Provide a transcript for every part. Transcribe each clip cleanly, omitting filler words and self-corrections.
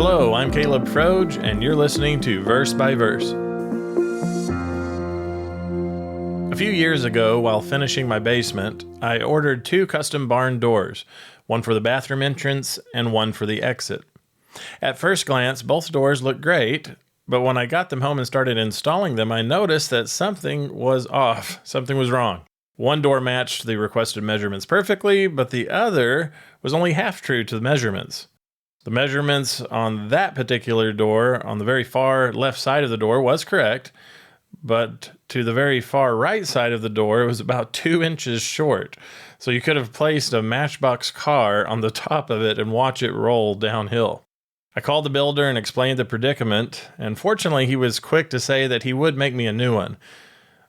Hello, I'm Caleb Froedge, and you're listening to Verse by Verse. A few years ago, while finishing my basement, I ordered 2 custom barn doors, one for the bathroom entrance and one for the exit. At first glance, both doors looked great, but when I got them home and started installing them, I noticed that something was off. Something was wrong. One door matched the requested measurements perfectly, but the other was only half true to the measurements. The measurements on that particular door, on the very far left side of the door, was correct, but to the very far right side of the door, it was about 2 inches short. So you could have placed a Matchbox car on the top of it and watch it roll downhill. I called the builder and explained the predicament, and fortunately he was quick to say that he would make me a new one.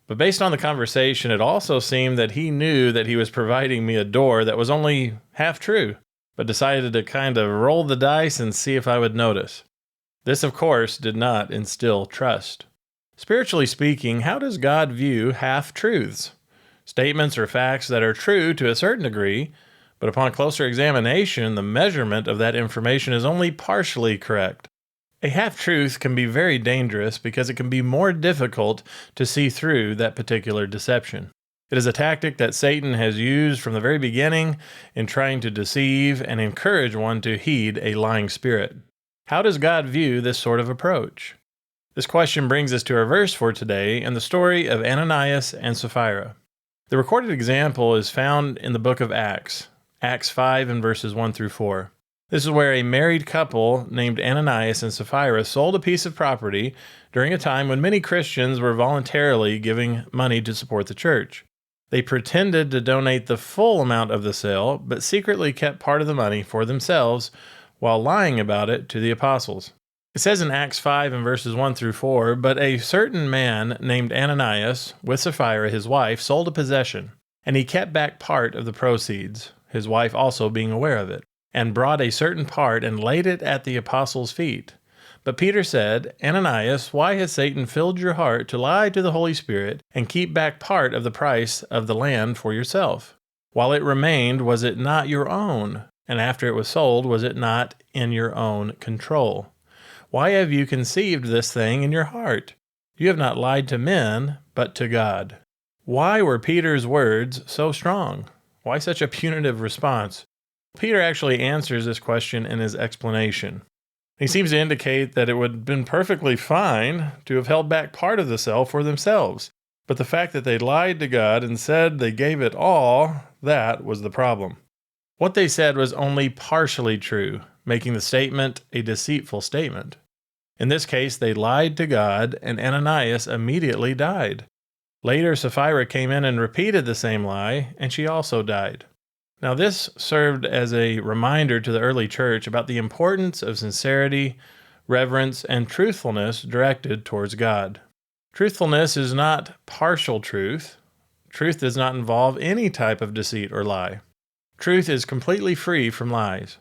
But based on the conversation, it also seemed that he knew that he was providing me a door that was only half true, but decided to kind of roll the dice and see if I would notice. This, of course, did not instill trust. Spiritually speaking, how does God view half-truths? Statements or facts that are true to a certain degree, but upon closer examination, the measurement of that information is only partially correct. A half-truth can be very dangerous because it can be more difficult to see through that particular deception. It is a tactic that Satan has used from the very beginning in trying to deceive and encourage one to heed a lying spirit. How does God view this sort of approach? This question brings us to our verse for today and the story of Ananias and Sapphira. The recorded example is found in the book of Acts 5 and verses 1 through 4. This is where a married couple named Ananias and Sapphira sold a piece of property during a time when many Christians were voluntarily giving money to support the church. They pretended to donate the full amount of the sale, but secretly kept part of the money for themselves while lying about it to the apostles. It says in Acts 5 and verses 1 through 4, "But a certain man named Ananias, with Sapphira his wife, sold a possession, and he kept back part of the proceeds, his wife also being aware of it, and brought a certain part and laid it at the apostles' feet. But Peter said, 'Ananias, why has Satan filled your heart to lie to the Holy Spirit and keep back part of the price of the land for yourself? While it remained, was it not your own? And after it was sold, was it not in your own control? Why have you conceived this thing in your heart? You have not lied to men, but to God.'" Why were Peter's words so strong? Why such a punitive response? Peter actually answers this question in his explanation. He seems to indicate that it would have been perfectly fine to have held back part of the sale for themselves, but the fact that they lied to God and said they gave it all, that was the problem. What they said was only partially true, making the statement a deceitful statement. In this case, they lied to God, and Ananias immediately died. Later, Sapphira came in and repeated the same lie, and she also died. Now, this served as a reminder to the early church about the importance of sincerity, reverence, and truthfulness directed towards God. Truthfulness is not partial truth. Truth does not involve any type of deceit or lie. Truth is completely free from lies.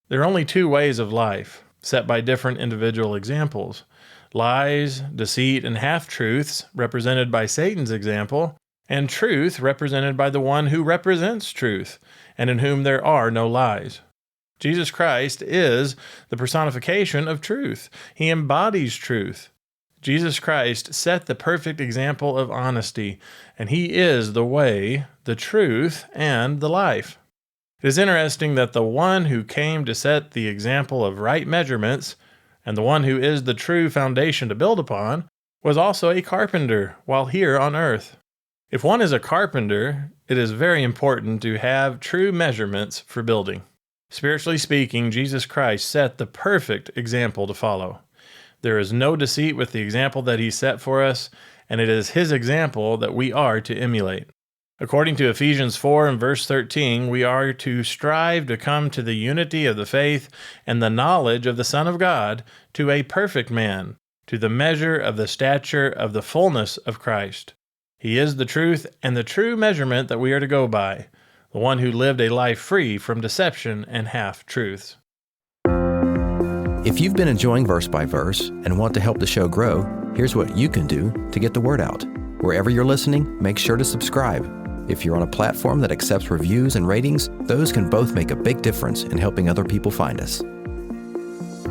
There are only 2 ways of life, set by different individual examples: lies, deceit, and half-truths, represented by Satan's example, and truth represented by the one who represents truth, and in whom there are no lies. Jesus Christ is the personification of truth. He embodies truth. Jesus Christ set the perfect example of honesty, and he is the way, the truth, and the life. It is interesting that the one who came to set the example of right measurements, and the one who is the true foundation to build upon, was also a carpenter while here on earth. If one is a carpenter, it is very important to have true measurements for building. Spiritually speaking, Jesus Christ set the perfect example to follow. There is no deceit with the example that he set for us, and it is his example that we are to emulate. According to Ephesians 4 and verse 13, we are to strive to come to the unity of the faith and the knowledge of the Son of God, to a perfect man, to the measure of the stature of the fullness of Christ. He is the truth and the true measurement that we are to go by, the one who lived a life free from deception and half-truths. If you've been enjoying Verse by Verse and want to help the show grow, here's what you can do to get the word out. Wherever you're listening, make sure to subscribe. If you're on a platform that accepts reviews and ratings, those can both make a big difference in helping other people find us.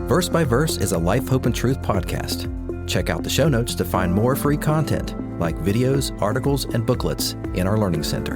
Verse by Verse is a Life, Hope, and Truth podcast. Check out the show notes to find more free content like videos, articles, and booklets in our Learning Center.